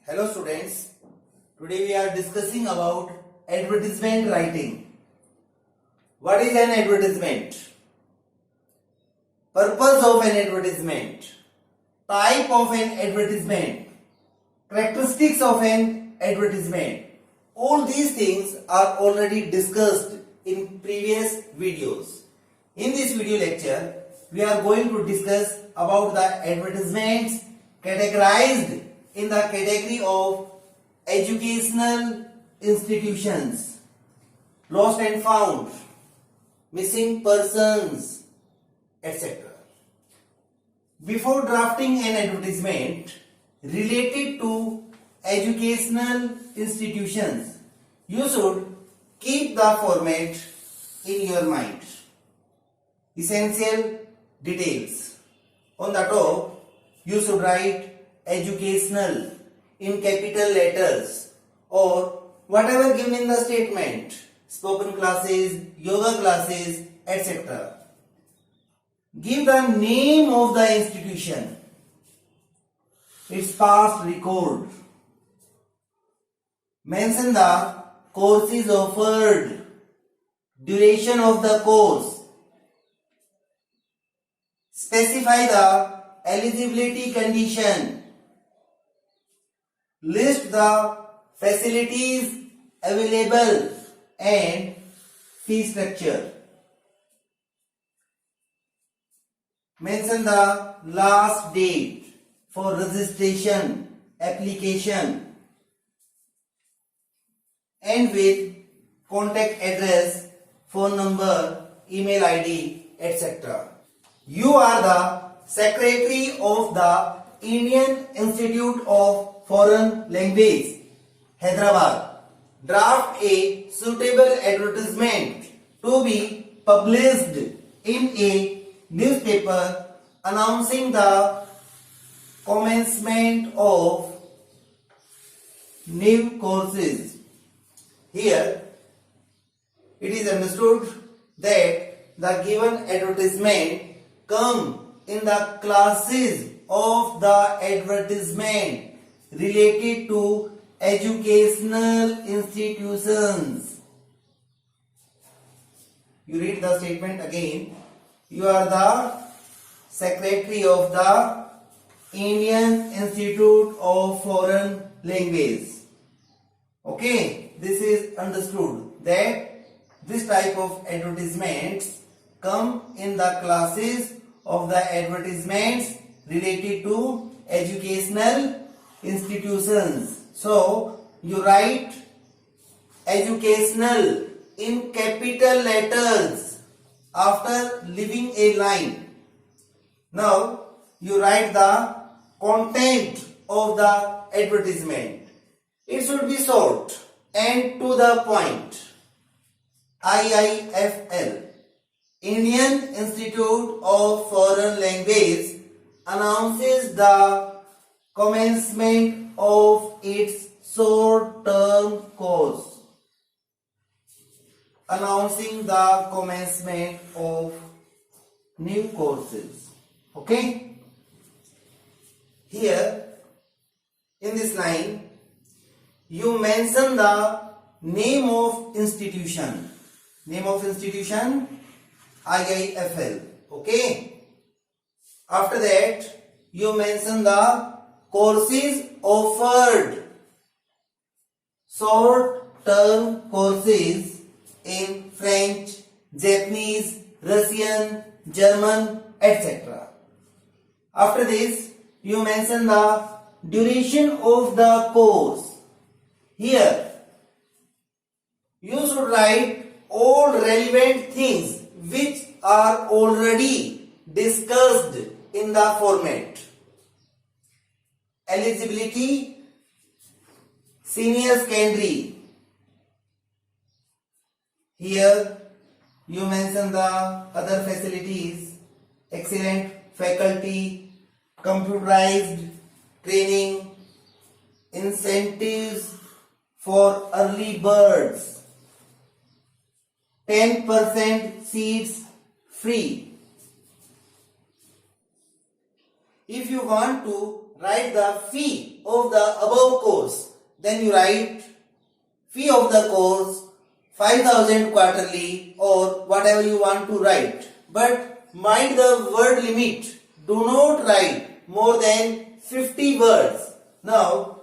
Hello students, today we are discussing about advertisement writing. What is an advertisement? Purpose of an advertisement, type of an advertisement, characteristics of an advertisement. All these things are already discussed in previous videos. In this video lecture, we are going to discuss about the advertisements categorized in the category of educational institutions, lost and found, missing persons, etc. Before drafting an advertisement related to educational institutions, you should keep the format in your mind. Essential details. On the top, you should write educational in capital letters or whatever given in the statement, spoken classes, yoga classes, etc. Give the name of the institution, its past record. Mention the courses offered, duration of the course. Specify the eligibility condition. List the facilities available and fee structure. Mention the last date for registration, application, and with contact address, phone number, email ID, etc. You are the Secretary of the Indian Institute of Foreign Language, Hyderabad. Draft a suitable advertisement to be published in a newspaper announcing the commencement of new courses. Here, it is understood that the given advertisement come in the classes of the advertisement related to educational institutions. You read the statement again. You are the Secretary of the Indian Institute of Foreign Language. Okay, this is understood that this type of advertisements come in the classes of the advertisements related to educational institutions. So, you write educational in capital letters after leaving a line. Now, you write the content of the advertisement. It should be short and to the point. IIFL, Indian Institute of Foreign Language, announces the commencement of its short-term course. Announcing the commencement of new courses. Okay? Here, in this line, you mention the name of institution. Name of institution, IIFL. Okay? After that, you mention the courses offered. Short-term courses in French, Japanese, Russian, German, etc. After this, you mention the duration of the course. Here, you should write all relevant things which are already discussed in the format. Eligibility, senior secondary. Here you mention the other facilities, excellent faculty, computerized training, incentives for early birds, 10% seats free. If you want to write the fee of the above course, then you write fee of the course 5,000 quarterly or whatever you want to write. But mind the word limit. Do not write more than 50 words. Now,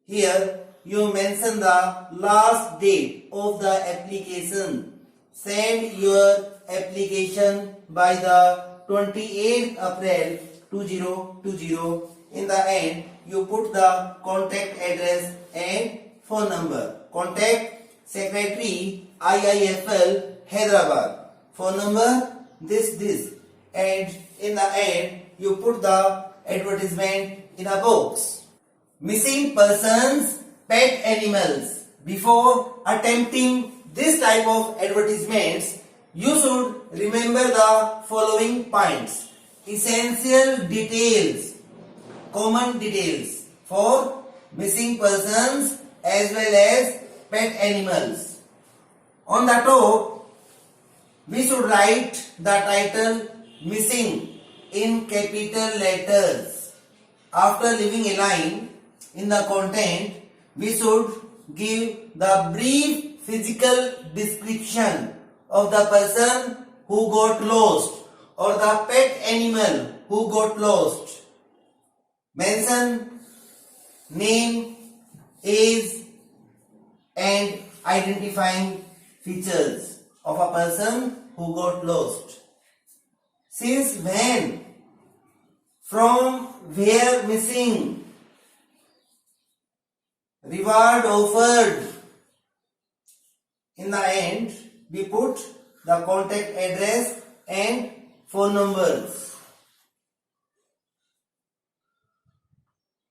here you mention the last date of the application. Send your application by the 28th April 2020. In the end, you put the contact address and phone number. Contact Secretary IIFL Hyderabad. Phone number this. And in the end, you put the advertisement in a box. Missing persons, pet animals. Before attempting this type of advertisements, you should remember the following points. Essential details, common details for missing persons as well as pet animals. On the top, we should write the title missing in capital letters. After leaving a line in the content, we should give the brief physical description of the person who got lost or the pet animal who got lost. Mention name, age and identifying features of a person who got lost. Since when, from where missing, reward offered. In the end, we put the contact address and phone numbers.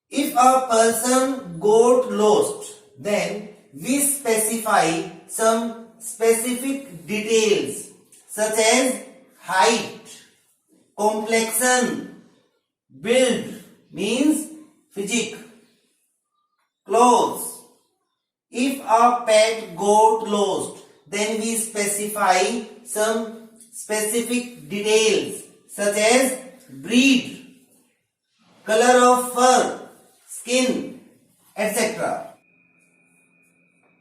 If a person got lost, then we specify some specific details such as height, complexion, build means physique, clothes. If a pet got lost, then we specify some specific details such as breed, color of fur, skin, etc.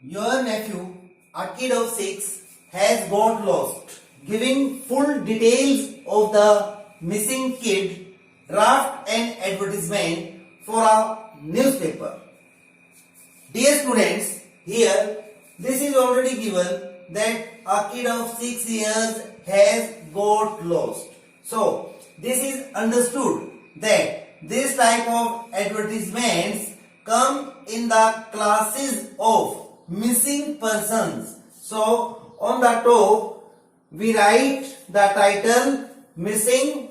Your nephew, a kid of 6, has got lost. Giving full details of the missing kid, draft an advertisement for a newspaper. Dear students, here this is already given that a kid of 6 years has got lost. So, this is understood that this type of advertisements come in the classes of missing persons. So, on the top, we write the title missing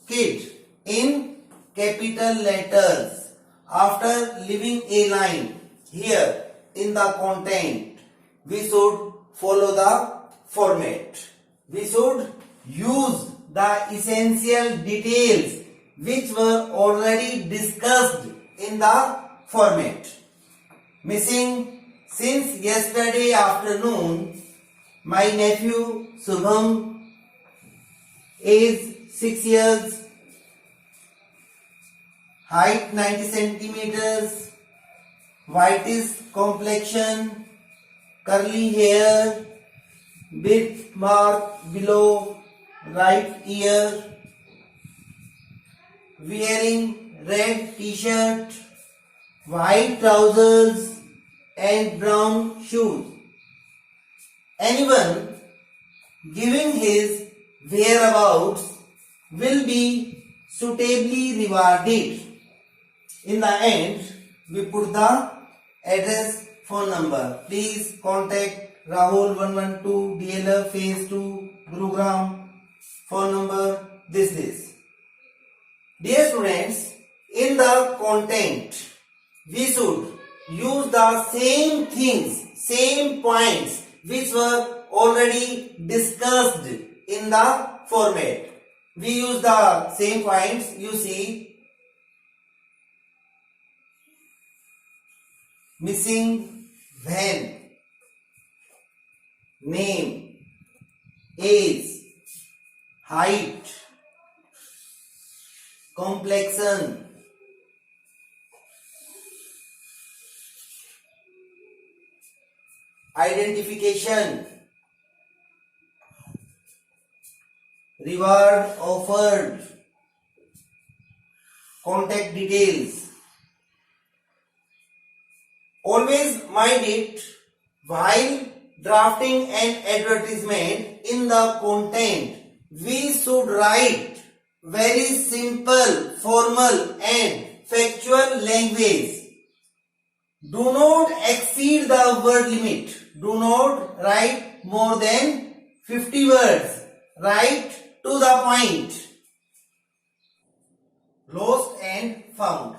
kid in capital letters. After leaving a line here in the content, we should follow the format. We should use the essential details which were already discussed in the format. Missing since yesterday afternoon, my nephew Subham, age 6 years, height 90 centimeters, whitish complexion, curly hair, birthmark below right ear, wearing red t-shirt, white trousers and brown shoes. Anyone giving his whereabouts will be suitably rewarded. In the end, we put the address, phone number. Please contact Rahul 112 DLF Phase 2 Gurugram. Phone number this. Dear students, in the content, we should use the same things, same points which were already discussed in the format. We use the same points. You see, missing when, name, age, height, complexion, identification, reward offered, contact details. Always mind it, while drafting an advertisement, in the content we should write very simple, formal and factual language. Do not exceed the word limit. Do not write more than 50 words. Write to the point. Lost and found.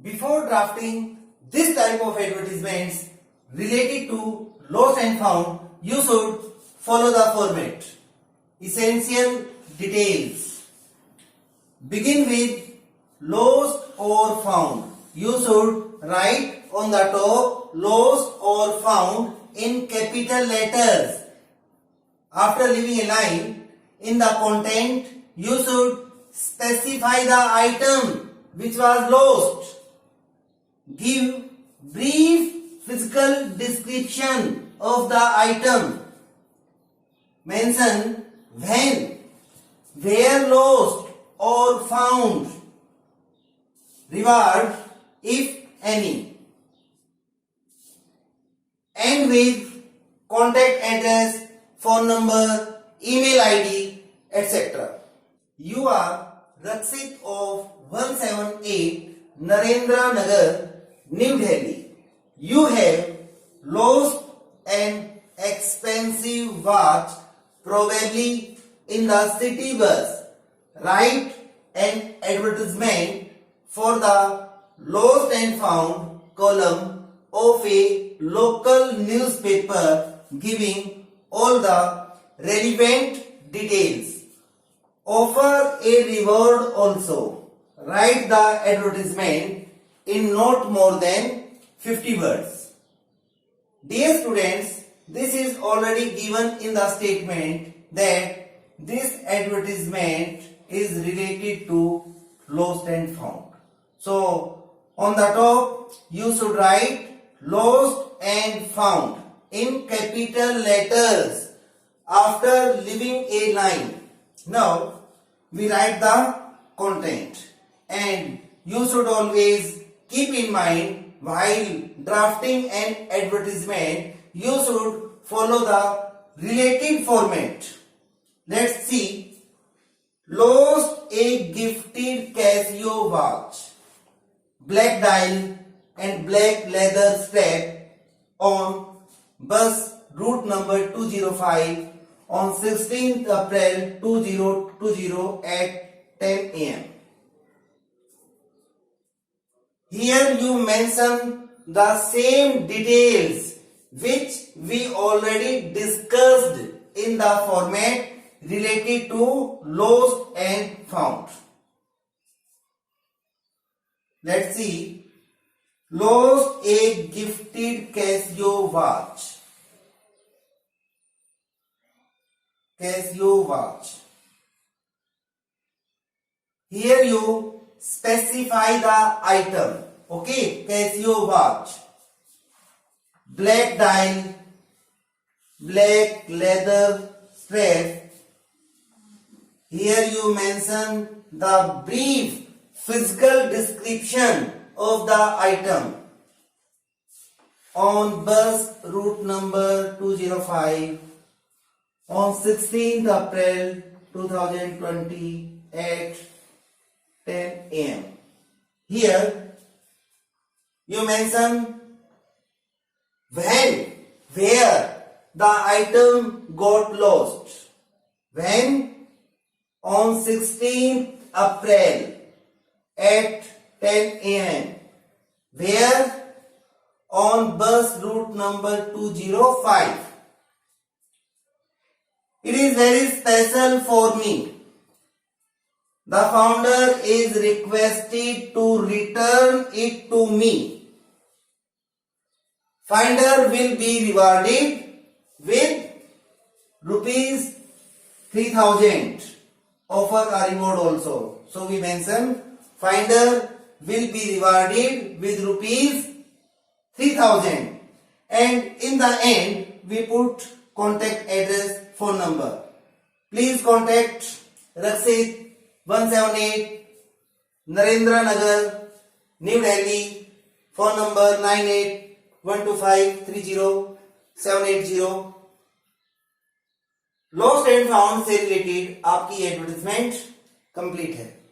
Before drafting this type of advertisements related to lost and found, you should follow the format. Essential details. Begin with lost or found. You should write on the top lost or found in capital letters. After leaving a line in the content, you should specify the item which was lost. Give brief physical description of the item. Mention when, where lost or found. Reward, if any. End with contact address, phone number, email ID, etc. You are Rakshit of 178 Narendra Nagar, New Delhi. You have lost an expensive watch, probably in the city bus. Write an advertisement for the lost and found column of a local newspaper giving all the relevant details. Offer a reward also. Write the advertisement in not more than 50 words. Dear students, this is already given in the statement that this advertisement is related to lost and found. So, on the top, you should write lost and found in capital letters after leaving a line. Now, we write the content, and you should always keep in mind while drafting an advertisement, you should follow the related format. Let's see. Lost a gifted Casio watch, black dial and black leather strap on bus route number 205 on 16th April 2020 at 10 am. Here you mention the same details which we already discussed in the format related to lost and found. Let's see. Lost a gifted Casio watch. Casio watch. Here you specify the item. Okay, Casio watch. Black dial, black leather strap. Here you mention the brief physical description of the item. On bus route number 205 on 16th April 2020 at 10 am. Here you mention when, where the item got lost. When? On 16th April at 10 am. Where? On bus route number 205. It is very special for me. The founder is requested to return it to me. Finder will be rewarded with rupees 3000. Offer a reward also. So we mention finder will be rewarded with rupees 3000 and in the end we put contact address, phone number. Please contact Raksit 178 Narendra Nagar, New Delhi. Phone number 9812530780. Lost and found से related आपकी advertisement complete है.